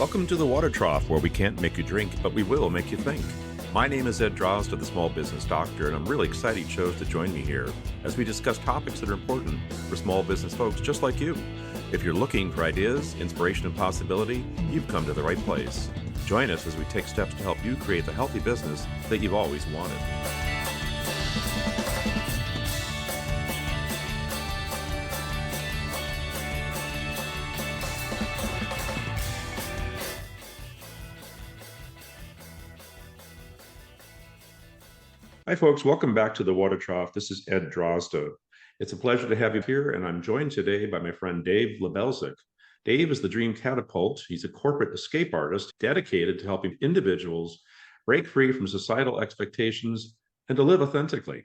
Welcome to the Water Trough, where we can't make you drink, but we will make you think. My name is Ed Drozda, the Small Business Doctor, and I'm really excited you chose to join me here as we discuss topics that are important for small business folks just like you. If you're looking for ideas, inspiration, and possibility, you've come to the right place. Join us as we take steps to help you create the healthy business that you've always wanted. Hi, folks. Welcome back to the Water Trough. This is Ed Drozda. It's a pleasure to have you here, and I'm joined today by my friend Dave Lubelczyk. Dave is the Dream Catapult. He's a corporate escape artist dedicated to helping individuals break free from societal expectations and to live authentically.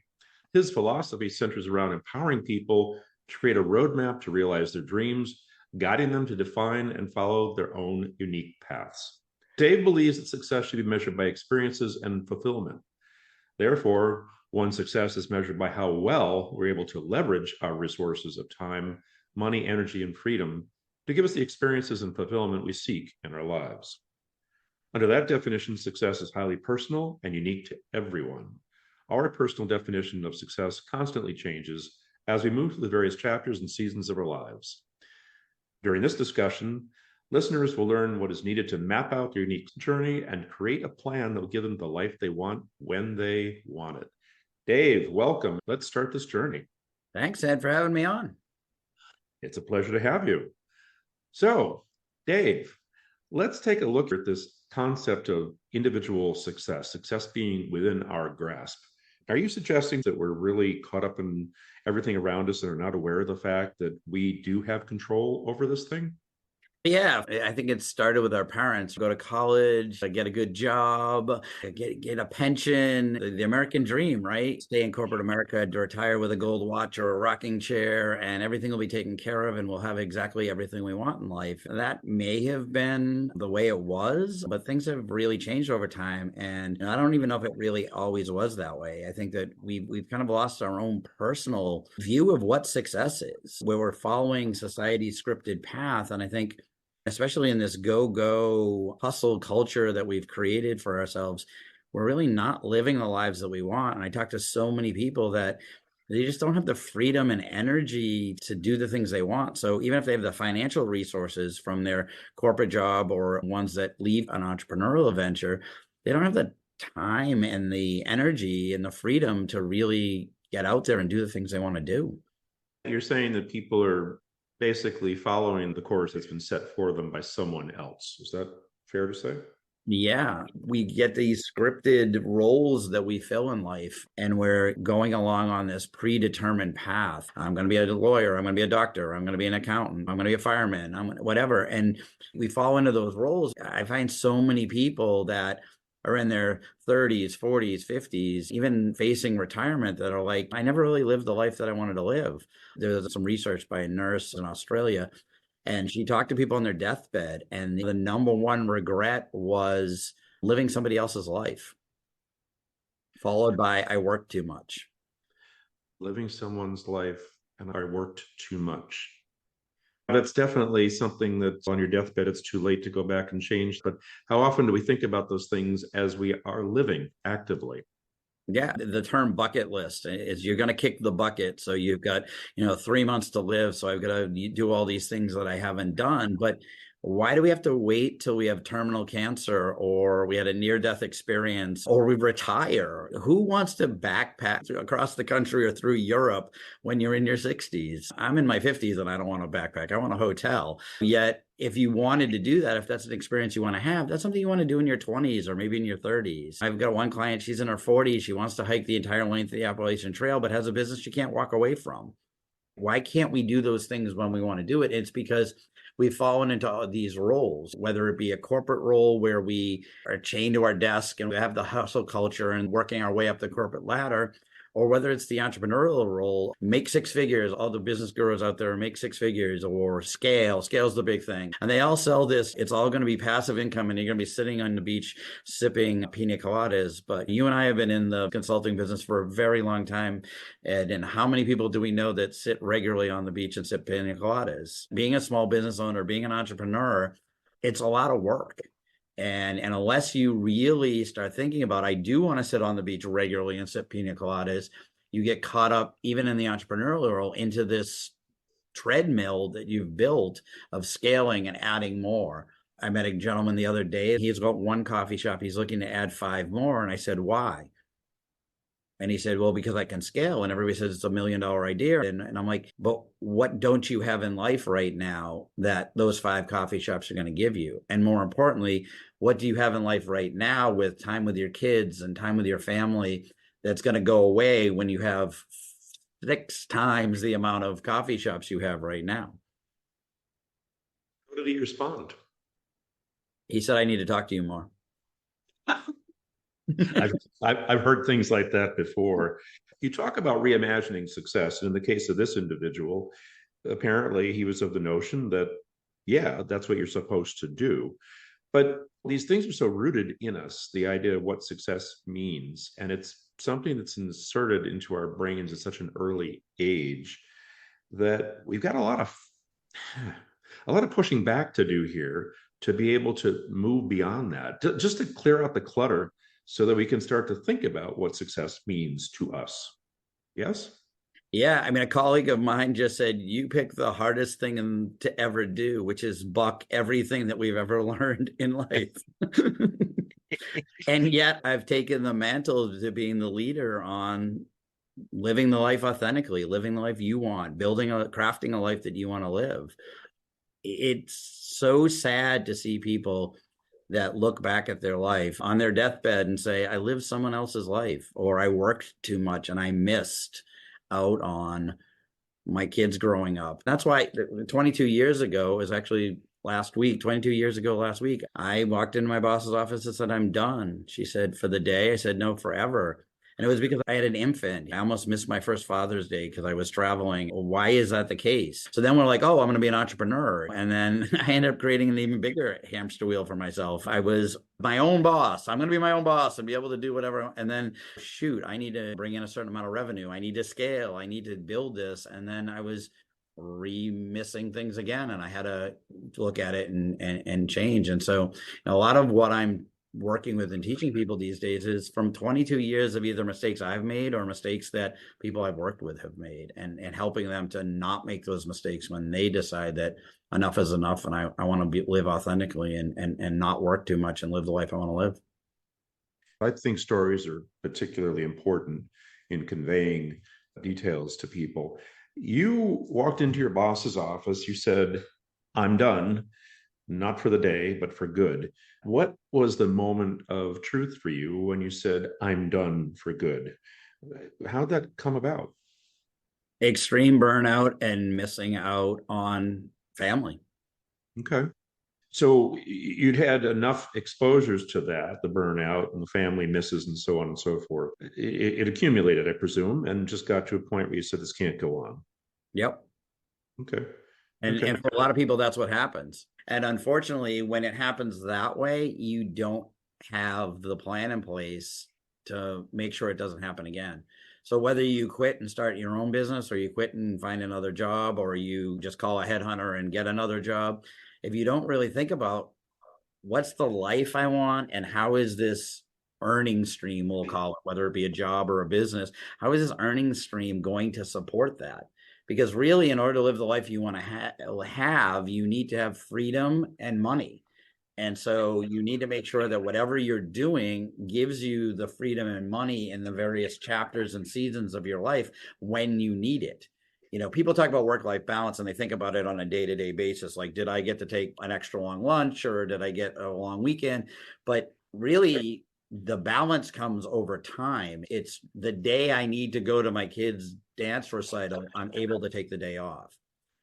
His philosophy centers around empowering people to create a roadmap to realize their dreams, guiding them to define and follow their own unique paths. Dave believes that success should be measured by experiences and fulfillment. Therefore, one's success is measured by how well we're able to leverage our resources of time, money, energy, and freedom to give us the experiences and fulfillment we seek in our lives. Under that definition, success is highly personal and unique to everyone. Our personal definition of success constantly changes as we move through the various chapters and seasons of our lives. During this discussion, listeners will learn what is needed to map out their unique journey and create a plan that will give them the life they want when they want it. Dave, welcome. Let's start this journey. Thanks, Ed, for having me on. It's a pleasure to have you. So, Dave, let's take a look at this concept of individual success being within our grasp. Are you suggesting that we're really caught up in everything around us and are not aware of the fact that we do have control over this thing? Yeah, I think it started with our parents. Go to college, get a good job, get a pension, the American dream, right? Stay in corporate America, to retire with a gold watch or a rocking chair, and everything will be taken care of, and we'll have exactly everything we want in life. That may have been the way it was, but things have really changed over time. And I don't even know if it really always was that way. I think that we've kind of lost our own personal view of what success is, where we're following society's scripted path. And I think especially in this go-go hustle culture that we've created for ourselves, we're really not living the lives that we want. And I talk to so many people that they just don't have the freedom and energy to do the things they want. So even if they have the financial resources from their corporate job or ones that leave an entrepreneurial venture, they don't have the time and the energy and the freedom to really get out there and do the things they want to do. You're saying that people are basically following the course that's been set for them by someone else. Is that fair to say? Yeah, we get these scripted roles that we fill in life, and we're going along on this predetermined path. I'm going to be a lawyer. I'm going to be a doctor. I'm going to be an accountant. I'm going to be a fireman. Whatever. And we fall into those roles. I find so many people that are in their 30s, 40s, 50s, even facing retirement, that are like, I never really lived the life that I wanted to live. There's some research by a nurse in Australia, and she talked to people on their deathbed, and the number one regret was living somebody else's life, followed by, I worked too much. Living someone's life and I worked too much. That's definitely something that's on your deathbed. It's too late to go back and change. But how often do we think about those things as we are living actively? Yeah, the term bucket list is you're going to kick the bucket. So you've got, 3 months to live. So I've got to do all these things that I haven't done. But why do we have to wait till we have terminal cancer, or we had a near-death experience, or we retire? Who wants to backpack across the country or through Europe when you're in your 60s? I'm in my 50s and I don't want to backpack. I want a hotel. Yet, if you wanted to do that, if that's an experience you want to have, that's something you want to do in your 20s or maybe in your 30s. I've got one client, she's in her 40s. She wants to hike the entire length of the Appalachian Trail, but has a business she can't walk away from. Why can't we do those things when we want to do it? It's because we've fallen into these roles, whether it be a corporate role where we are chained to our desk and we have the hustle culture and working our way up the corporate ladder, or whether it's the entrepreneurial role, make six figures. All the business gurus out there make six figures, or scale's the big thing. And they all sell this. It's all going to be passive income, and you're going to be sitting on the beach sipping pina coladas. But you and I have been in the consulting business for a very long time. And how many people do we know that sit regularly on the beach and sip pina coladas? Being a small business owner, being an entrepreneur, it's a lot of work. And unless you really start thinking about, I do want to sit on the beach regularly and sip pina coladas, you get caught up even in the entrepreneurial world into this treadmill that you've built of scaling and adding more. I met a gentleman the other day. He's got one coffee shop. He's looking to add 5 more. And I said, why? And he said, well, because I can scale. And everybody says it's $1 million idea. And I'm like, but what don't you have in life right now that those 5 coffee shops are going to give you? And more importantly, what do you have in life right now with time with your kids and time with your family that's going to go away when you have 6 times the amount of coffee shops you have right now? How did he respond? He said, I need to talk to you more. I've heard things like that before. You talk about reimagining success. And in the case of this individual, apparently he was of the notion that, yeah, that's what you're supposed to do. But these things are so rooted in us, the idea of what success means. And it's something that's inserted into our brains at such an early age that we've got a lot of pushing back to do here to be able to move beyond that, just to clear out the clutter so that we can start to think about what success means to us. Yes? Yeah, I mean, a colleague of mine just said, you pick the hardest thing to ever do, which is buck everything that we've ever learned in life. And yet I've taken the mantle to being the leader on living the life authentically, living the life you want, crafting a life that you want to live. It's so sad to see people that look back at their life on their deathbed and say, I lived someone else's life, or I worked too much and I missed out on my kids growing up. That's why 22 years ago is actually last week, 22 years ago last week, I walked into my boss's office and said, I'm done. She said, for the day? I said, no, forever. And it was because I had an infant. I almost missed my first Father's Day because I was traveling. Why is that the case? So then we're like, oh, I'm going to be an entrepreneur. And then I ended up creating an even bigger hamster wheel for myself. I was my own boss. I'm going to be my own boss and be able to do whatever. And then, shoot, I need to bring in a certain amount of revenue. I need to scale. I need to build this. And then I was missing things again. And I had to look at it and change. And so a lot of what I'm working with and teaching people these days is from 22 years of either mistakes I've made or mistakes that people I've worked with have made, and helping them to not make those mistakes when they decide that enough is enough and I want to live authentically and not work too much and live the life I want to live. I think stories are particularly important in conveying details to people. You walked into your boss's office, you said, I'm done, not for the day, but for good. What was the moment of truth for you when you said, I'm done for good? How'd that come about? Extreme burnout and missing out on family. Okay. So you'd had enough exposures to that, the burnout and the family misses and so on and so forth. It accumulated, I presume, and just got to a point where you said, this can't go on. Yep. Okay. And for a lot of people, that's what happens. And unfortunately, when it happens that way, you don't have the plan in place to make sure it doesn't happen again. So whether you quit and start your own business, or you quit and find another job, or you just call a headhunter and get another job, if you don't really think about what's the life I want and how is this earning stream, we'll call it, whether it be a job or a business, how is this earning stream going to support that? Because really, in order to live the life you want to have, you need to have freedom and money. And so you need to make sure that whatever you're doing gives you the freedom and money in the various chapters and seasons of your life when you need it. You know, people talk about work-life balance and they think about it on a day-to-day basis. Like, did I get to take an extra long lunch, or did I get a long weekend? But really, the balance comes over time. It's the day I need to go to my kids' dance recital, I'm able to take the day off.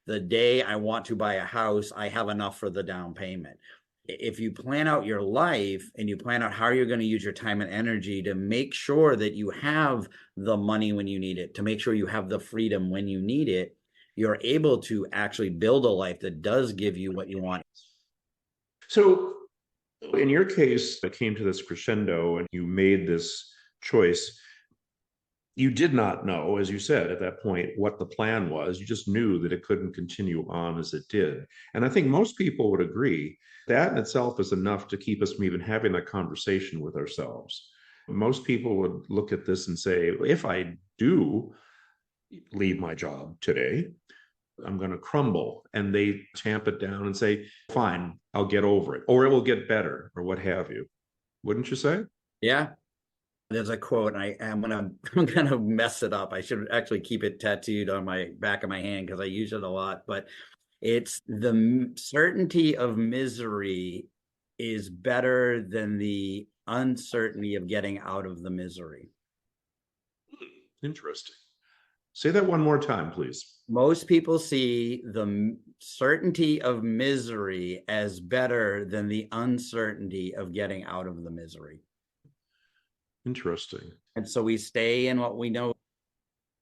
The day I want to buy a house, I have enough for the down payment. If you plan out your life and you plan out how you're going to use your time and energy to make sure that you have the money when you need it, to make sure you have the freedom when you need it, you're able to actually build a life that does give you what you want. So in your case, it came to this crescendo and you made this choice. you did not know, as you said at that point, what the plan was. You just knew that it couldn't continue on as it did. And I think most people would agree that in itself is enough to keep us from even having that conversation with ourselves. Most people would look at this and say, if I do leave my job today, I'm going to crumble. And they tamp it down and say, fine, I'll get over it, or it will get better, or what have you. Wouldn't you say? Yeah. There's a quote, and I'm gonna mess it up. I should actually keep it tattooed on my back of my hand because I use it a lot. But it's the certainty of misery is better than the uncertainty of getting out of the misery. Interesting. Say that one more time, please. Most people see the certainty of misery as better than the uncertainty of getting out of the misery. Interesting. And so we stay in what we know.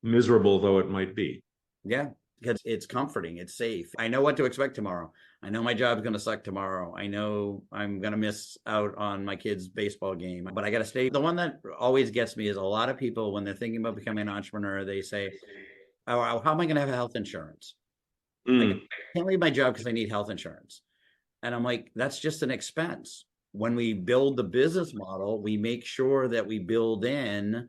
Miserable though it might be. Yeah, because it's comforting. It's safe. I know what to expect tomorrow. I know my job's going to suck tomorrow. I know I'm going to miss out on my kid's baseball game, but I got to stay. The one that always gets me is a lot of people, when they're thinking about becoming an entrepreneur, they say, oh, how am I going to have health insurance? Like, I can't leave my job because I need health insurance. And I'm like, that's just an expense. When we build the business model, we make sure that we build in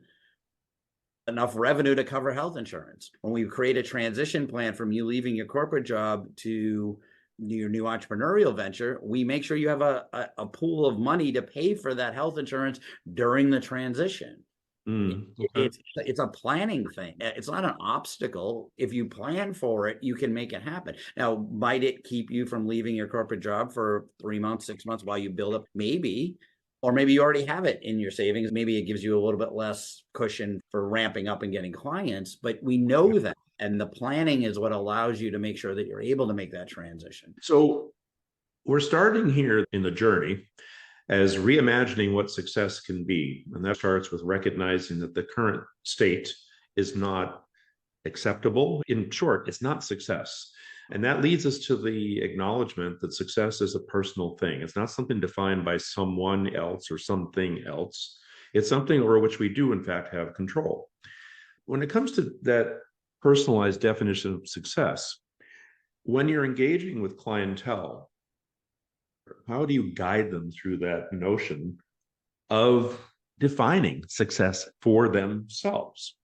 enough revenue to cover health insurance. When we create a transition plan from you leaving your corporate job to your new entrepreneurial venture, we make sure you have a pool of money to pay for that health insurance during the transition. Okay. It's a planning thing. It's not an obstacle. If you plan for it, you can make it happen. Now, might it keep you from leaving your corporate job for 3 months, 6 months while you build up? Maybe. Or maybe you already have it in your savings. Maybe it gives you a little bit less cushion for ramping up and getting clients, but we know that. And the planning is what allows you to make sure that you're able to make that transition. So we're starting here in the journey as reimagining what success can be. And that starts with recognizing that the current state is not acceptable. In short, it's not success. And that leads us to the acknowledgement that success is a personal thing. It's not something defined by someone else or something else. It's something over which we do, in fact, have control. When it comes to that personalized definition of success, when you're engaging with clientele, how do you guide them through that notion of defining success for themselves?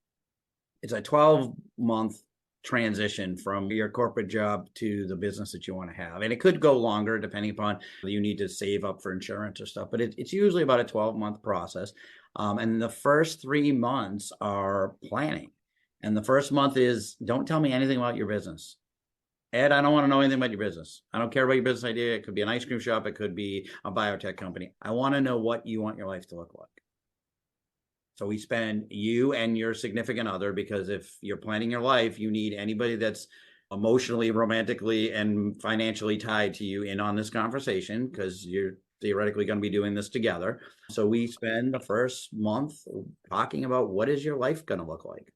It's a 12-month transition from your corporate job to the business that you want to have. And it could go longer depending upon whether you need to save up for insurance or stuff, but it's usually about a 12-month process. And the first 3 months are planning. And the first month is, don't tell me anything about your business. Ed, I don't want to know anything about your business. I don't care about your business idea. It could be an ice cream shop. It could be a biotech company. I want to know what you want your life to look like. So we spend you and your significant other, because if you're planning your life, you need anybody that's emotionally, romantically, and financially tied to you in on this conversation, because you're theoretically going to be doing this together. So we spend the first month talking about, what is your life going to look like?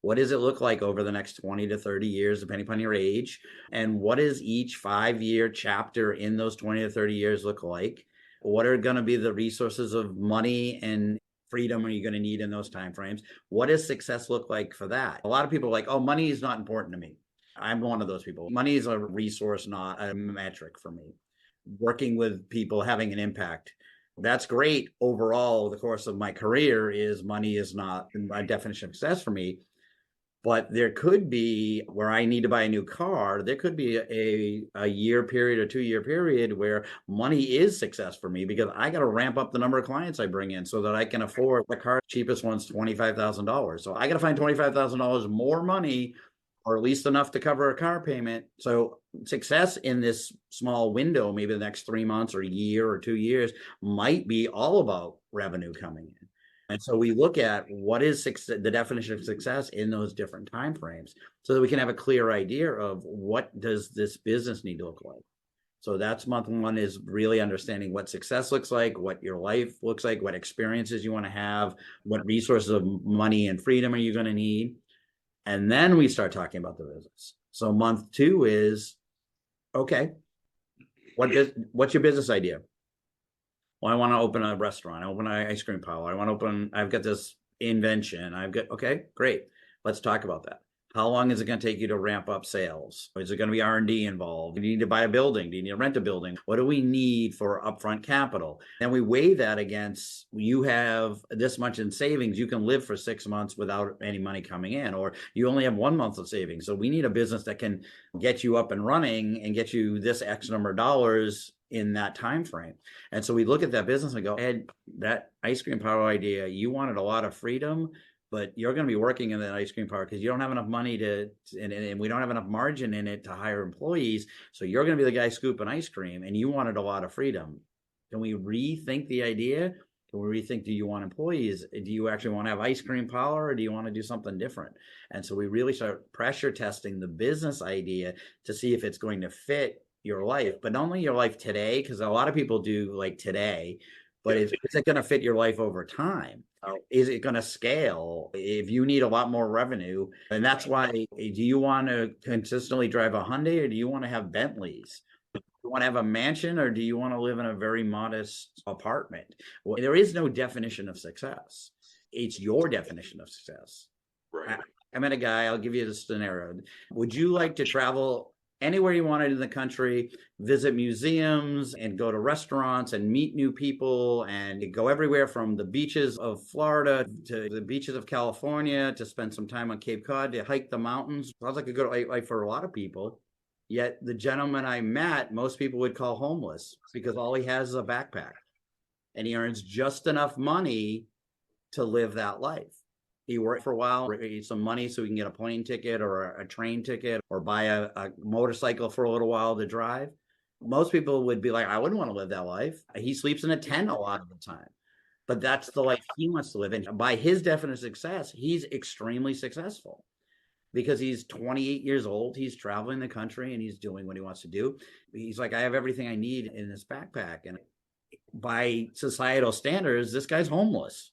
What does it look like over the next 20 to 30 years, depending upon your age? And what does each 5-year chapter in those 20 to 30 years look like? What are going to be the resources of money and freedom are you going to need in those timeframes? What does success look like for that? A lot of people are like, oh, money is not important to me. I'm one of those people. Money is a resource, not a metric for me. Working with people, having an impact, that's great. Overall, the course of my career is money is not a definition of success for me. But there could be, where I need to buy a new car, there could be a year period or 2-year period where money is success for me, because I got to ramp up the number of clients I bring in so that I can afford the car. Cheapest one's $25,000. So I got to find $25,000 more money, or at least enough to cover a car payment. So success in this small window, maybe the next 3 months or a year or 2 years, might be all about revenue coming in. And so we look at what is the definition of success in those different timeframes, so that we can have a clear idea of what does this business need to look like. So that's month one, is really understanding what success looks like, what your life looks like, what experiences you want to have, what resources of money and freedom are you going to need. And then we start talking about the business. So month two is, okay, what's your business idea? Well, I want to open a restaurant. I open an ice cream parlor. I've got this invention. I've got, okay, great. Let's talk about that. How long is it going to take you to ramp up sales? Is it going to be R&D involved? Do you need to buy a building? Do you need to rent a building? What do we need for upfront capital? And we weigh that against, you have this much in savings. You can live for 6 months without any money coming in, or you only have 1 month of savings. So we need a business that can get you up and running and get you this X number of dollars in that time frame. And so we look at that business and go, Ed, that ice cream parlor idea, you wanted a lot of freedom, but you're going to be working in that ice cream parlor because you don't have enough money and we don't have enough margin in it to hire employees. So you're going to be the guy scooping ice cream, and you wanted a lot of freedom. Can we rethink the idea? Can we rethink, do you want employees? Do you actually want to have ice cream parlor, or do you want to do something different? And so we really start pressure testing the business idea to see if it's going to fit your life, but not only your life today, because a lot of people do like today, but is it going to fit your life over time? Is it going to scale if you need a lot more revenue? And that's why, do you want to consistently drive a Hyundai, or do you want to have Bentleys? Do you want to have a mansion, or do you want to live in a very modest apartment? Well, there is no definition of success. It's your definition of success. Right. I met a guy, I'll give you this scenario. Would you like to travel anywhere you wanted in the country, visit museums and go to restaurants and meet new people, and go everywhere from the beaches of Florida to the beaches of California, to spend some time on Cape Cod, to hike the mountains? Sounds like a good life for a lot of people. Yet the gentleman I met, most people would call homeless, because all he has is a backpack and he earns just enough money to live that life. He worked for a while, raised some money so he can get a plane ticket or a train ticket, or buy a motorcycle for a little while to drive. Most people would be like, I wouldn't want to live that life. He sleeps in a tent a lot of the time, but that's the life he wants to live. And by his definition of success, he's extremely successful because he's 28 years old. He's traveling the country and he's doing what he wants to do. He's like, I have everything I need in this backpack. And by societal standards, this guy's homeless.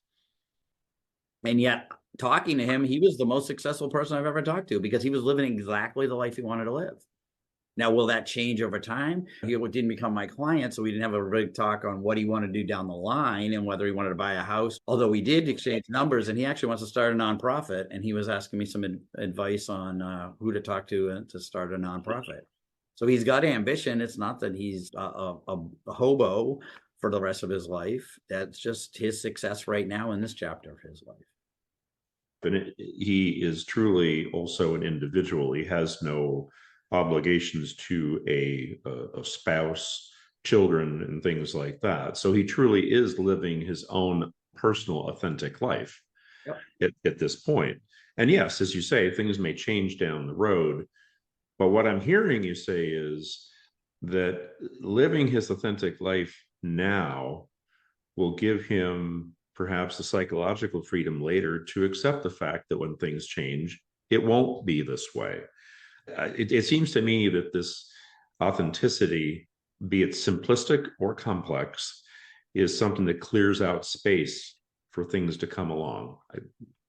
And yet, talking to him, he was the most successful person I've ever talked to, because he was living exactly the life he wanted to live. Now, will that change over time? He didn't become my client, so we didn't have a big talk on what he wanted to do down the line and whether he wanted to buy a house. Although we did exchange numbers, and he actually wants to start a nonprofit, and he was asking me some advice on who to talk to start a nonprofit. So he's got ambition. It's not that he's a hobo for the rest of his life. That's just his success right now in this chapter of his life. And he is truly also an individual. He has no obligations to a spouse, children, and things like that. So he truly is living his own personal, authentic life. Yep. At this point. And yes, as you say, things may change down the road. But what I'm hearing you say is that living his authentic life now will give him perhaps the psychological freedom later to accept the fact that when things change, it won't be this way. It seems to me that this authenticity, be it simplistic or complex, is something that clears out space for things to come along.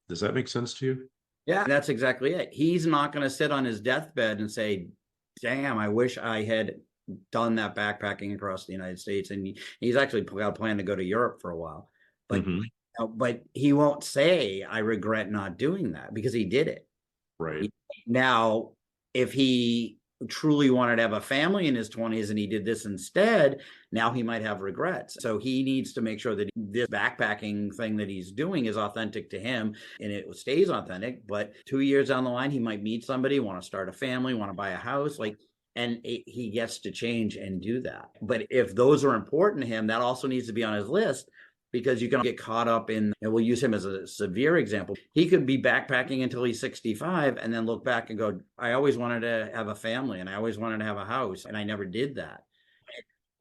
Does that make sense to you? Yeah, that's exactly it. He's not going to sit on his deathbed and say, damn, I wish I had done that backpacking across the United States. And he's actually got a plan to go to Europe for a while. But he won't say, I regret not doing that, because he did it. Right. Now, if he truly wanted to have a family in his 20s and he did this instead, now he might have regrets. So he needs to make sure that this backpacking thing that he's doing is authentic to him and it stays authentic. But 2 years down the line, he might meet somebody, want to start a family, want to buy a house, and he gets to change and do that. But if those are important to him, that also needs to be on his list, because you can get caught up in, and we'll use him as a severe example. He could be backpacking until he's 65 and then look back and go, I always wanted to have a family and I always wanted to have a house and I never did that.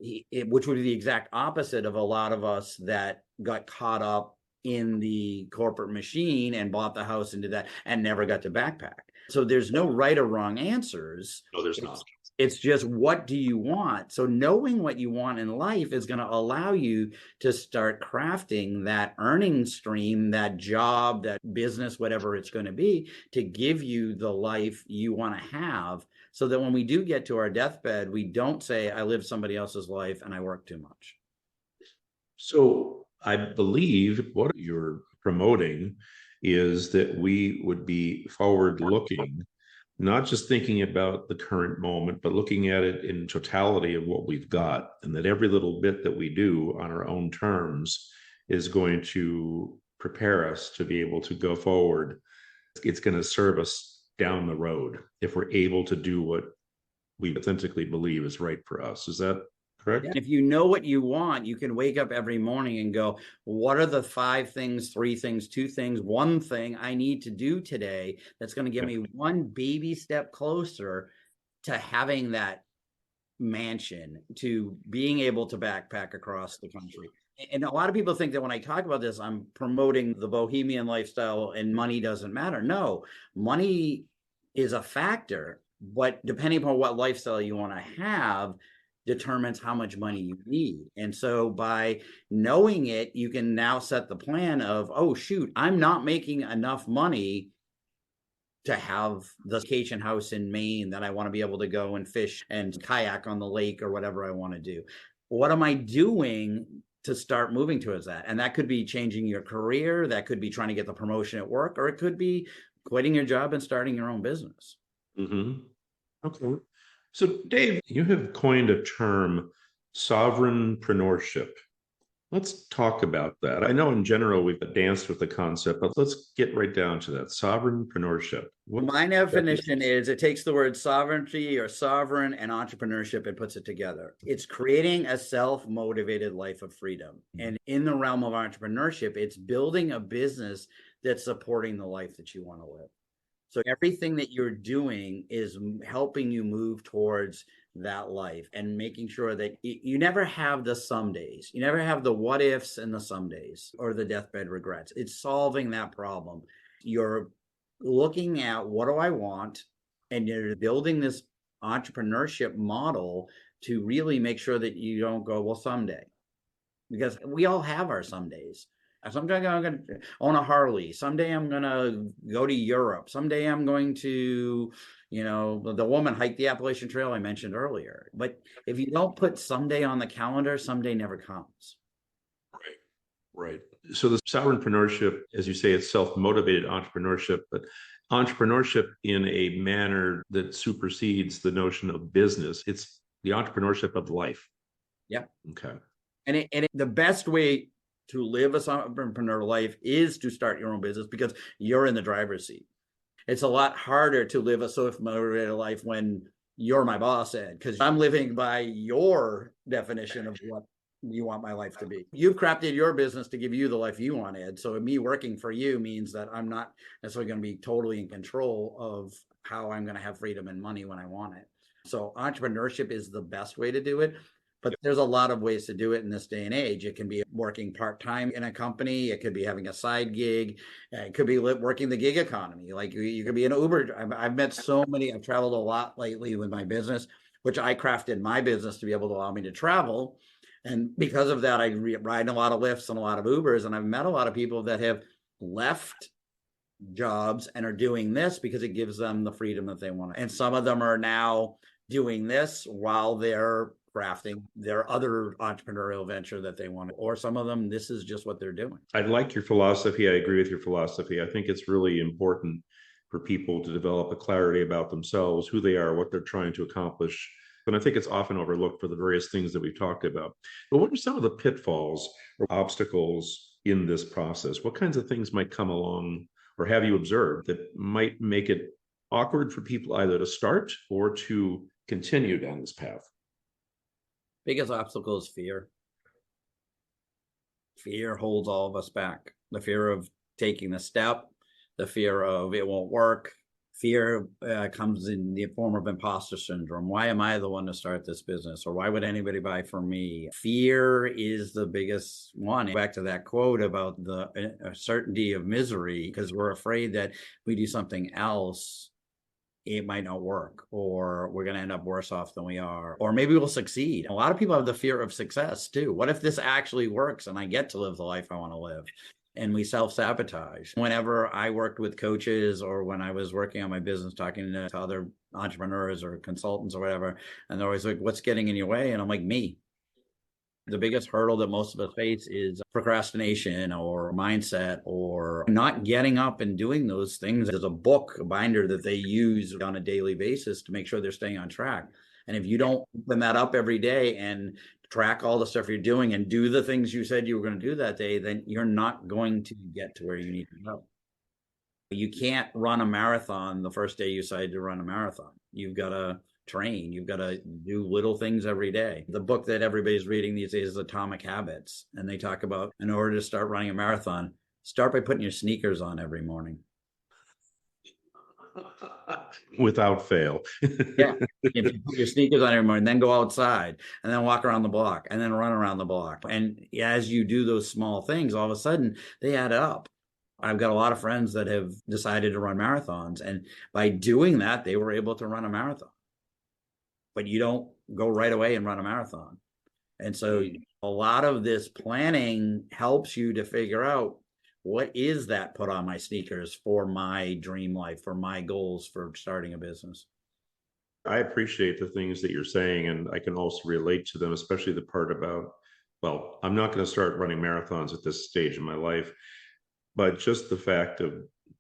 Which would be the exact opposite of a lot of us that got caught up in the corporate machine and bought the house and did that and never got to backpack. So there's no right or wrong answers. No, there's not. It's just, what do you want? So knowing what you want in life is going to allow you to start crafting that earning stream, that job, that business, whatever it's going to be, to give you the life you want to have, so that when we do get to our deathbed, we don't say, I lived somebody else's life and I work too much. So I believe what your promoting is that we would be forward looking, not just thinking about the current moment, but looking at it in totality of what we've got, and that every little bit that we do on our own terms is going to prepare us to be able to go forward. It's going to serve us down the road if we're able to do what we authentically believe is right for us. Is that correct? If you know what you want, you can wake up every morning and go, what are the 5 things, 3 things, 2 things, 1 thing I need to do today that's going to get me one baby step closer to having that mansion, to being able to backpack across the country. And a lot of people think that when I talk about this, I'm promoting the bohemian lifestyle and money doesn't matter. No, money is a factor, but depending upon what lifestyle you want to have determines how much money you need. And so by knowing it, you can now set the plan of, oh, shoot, I'm not making enough money to have the vacation house in Maine that I want to be able to go and fish and kayak on the lake or whatever I want to do. What am I doing to start moving towards that? And that could be changing your career. That could be trying to get the promotion at work, or it could be quitting your job and starting your own business. Mm-hmm. Okay. So, Dave, you have coined a term, sovereignpreneurship. Let's talk about that. I know in general we've danced with the concept, but let's get right down to that. Sovereignpreneurship. My definition is it takes the word sovereignty or sovereign and entrepreneurship and puts it together. It's creating a self-motivated life of freedom. And in the realm of entrepreneurship, it's building a business that's supporting the life that you want to live. So everything that you're doing is helping you move towards that life and making sure that you never have the some days. You never have the what ifs and the some days or the deathbed regrets. It's solving that problem. You're looking at what do I want, and you're building this entrepreneurship model to really make sure that you don't go, well, someday, because we all have our some days. Someday I'm going to own a Harley. Someday I'm going to go to Europe. Someday I'm going to, the woman hike the Appalachian Trail I mentioned earlier. But if you don't put someday on the calendar, someday never comes. Right. So the sovereignpreneurship, as you say, it's self-motivated entrepreneurship, but entrepreneurship in a manner that supersedes the notion of business. It's the entrepreneurship of life. Yeah. Okay. And the best way to live a entrepreneur life is to start your own business because you're in the driver's seat. It's a lot harder to live a self-motivated life when you're my boss, Ed, because I'm living by your definition of what you want my life to be. You've crafted your business to give you the life you want, Ed. So me working for you means that I'm not necessarily going to be totally in control of how I'm going to have freedom and money when I want it. So entrepreneurship is the best way to do it. But there's a lot of ways to do it in this day and age. It can be working part-time in a company. It could be having a side gig. It could be working the gig economy. Like you could be an Uber. I've met so many. I've traveled a lot lately with my business, which I crafted my business to be able to allow me to travel. And because of that, I ride a lot of Lyfts and a lot of Ubers. And I've met a lot of people that have left jobs and are doing this because it gives them the freedom that they want. And some of them are now doing this while they're crafting their other entrepreneurial venture that they want, or some of them, this is just what they're doing. I like your philosophy. I agree with your philosophy. I think it's really important for people to develop a clarity about themselves, who they are, what they're trying to accomplish. And I think it's often overlooked for the various things that we've talked about. But what are some of the pitfalls or obstacles in this process? What kinds of things might come along or have you observed that might make it awkward for people either to start or to continue down this path? Biggest obstacle is fear. Fear holds all of us back. The fear of taking the step, the fear of it won't work. Fear comes in the form of imposter syndrome. Why am I the one to start this business? Or why would anybody buy from me? Fear is the biggest one. Back to that quote about the certainty of misery, because we're afraid that we do something else, it might not work, or we're going to end up worse off than we are, or maybe we'll succeed. A lot of people have the fear of success too. What if this actually works and I get to live the life I want to live? And we self-sabotage. Whenever I worked with coaches or when I was working on my business, talking to other entrepreneurs or consultants or whatever, and they're always like, what's getting in your way? And I'm like, me. The biggest hurdle that most of us face is procrastination or mindset or not getting up and doing those things. There's a book, a binder that they use on a daily basis to make sure they're staying on track. And if you don't open that up every day and track all the stuff you're doing and do the things you said you were going to do that day, then you're not going to get to where you need to go. You can't run a marathon the first day you decide to run a marathon. You've got to train. You've got to do little things every day. The book that everybody's reading these days is Atomic Habits. And they talk about, in order to start running a marathon, start by putting your sneakers on every morning. Without fail. Yeah. If you put your sneakers on every morning, then go outside and then walk around the block and then run around the block. And as you do those small things, all of a sudden they add up. I've got a lot of friends that have decided to run marathons. And by doing that, they were able to run a marathon. But you don't go right away and run a marathon. And so a lot of this planning helps you to figure out, what is that put on my sneakers for my dream life, for my goals, for starting a business? I appreciate the things that you're saying, and I can also relate to them, especially the part about, well, I'm not going to start running marathons at this stage in my life, but just the fact of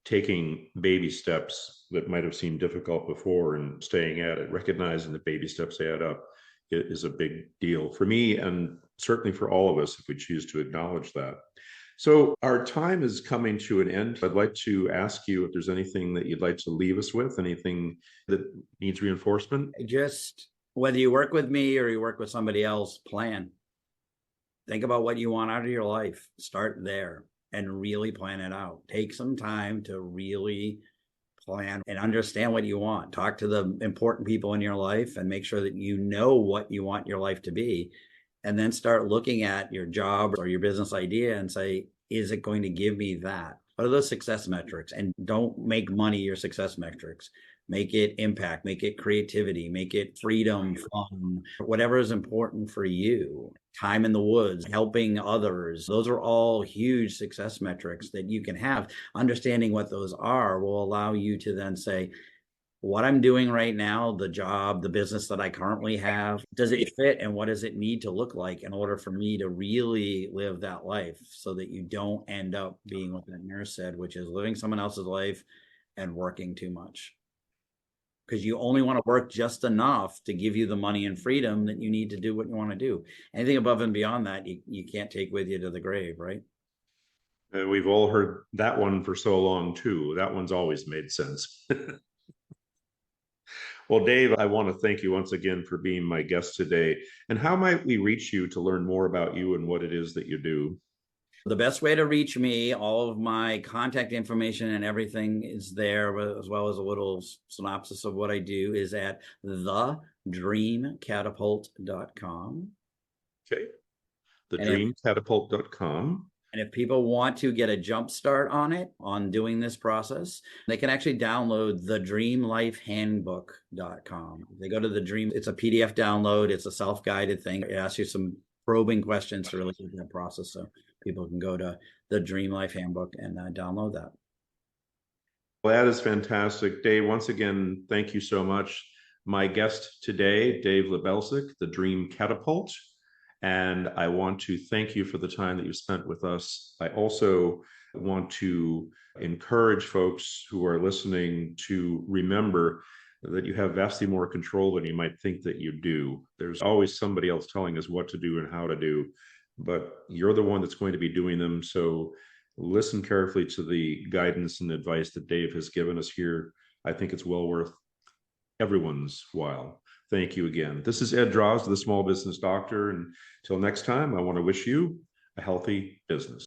taking baby steps that might have seemed difficult before and staying at it, recognizing that baby steps add up, is a big deal for me, and certainly for all of us if we choose to acknowledge that. So our time is coming to an end. I'd like to ask you if there's anything that you'd like to leave us with, anything that needs reinforcement. Just whether you work with me or you work with somebody else, plan. Think about what you want out of your life. Start there and really plan it out. Take some time to really plan and understand what you want. Talk to the important people in your life and make sure that you know what you want your life to be. And then start looking at your job or your business idea and say, is it going to give me that? What are those success metrics? And don't make money your success metrics. Make it impact, make it creativity, make it freedom, fun, whatever is important for you. Time in the woods, helping others. Those are all huge success metrics that you can have. Understanding what those are will allow you to then say, what I'm doing right now, the job, the business that I currently have, does it fit, and what does it need to look like in order for me to really live that life, so that you don't end up being what that nurse said, which is living someone else's life and working too much. Because you only want to work just enough to give you the money and freedom that you need to do what you want to do. Anything above and beyond that, you can't take with you to the grave, right? We've all heard that one for so long too. That one's always made sense. Well, Dave, I want to thank you once again for being my guest today. And how might we reach you to learn more about you and what it is that you do? The best way to reach me, all of my contact information and everything is there, as well as a little synopsis of what I do, is at thedreamcatapult.com. Okay. Thedreamcatapult.com. And if people want to get a jump start on it, on doing this process, they can actually download thedreamlifehandbook.com. They go to the Dream, it's a PDF download. It's a self-guided thing. It asks you some probing questions to really get that process. So people can go to the Dream Life Handbook and download that. Well, that is fantastic. Dave, once again, thank you so much. My guest today, Dave Lubelczyk, the Dream Catapult. And I want to thank you for the time that you spent with us. I also want to encourage folks who are listening to remember that you have vastly more control than you might think that you do. There's always somebody else telling us what to do and how to do, but you're the one that's going to be doing them. So listen carefully to the guidance and advice that Dave has given us here. I think it's well worth everyone's while. Thank you again. This is Ed Draws, the Small Business Doctor. And until next time, I want to wish you a healthy business.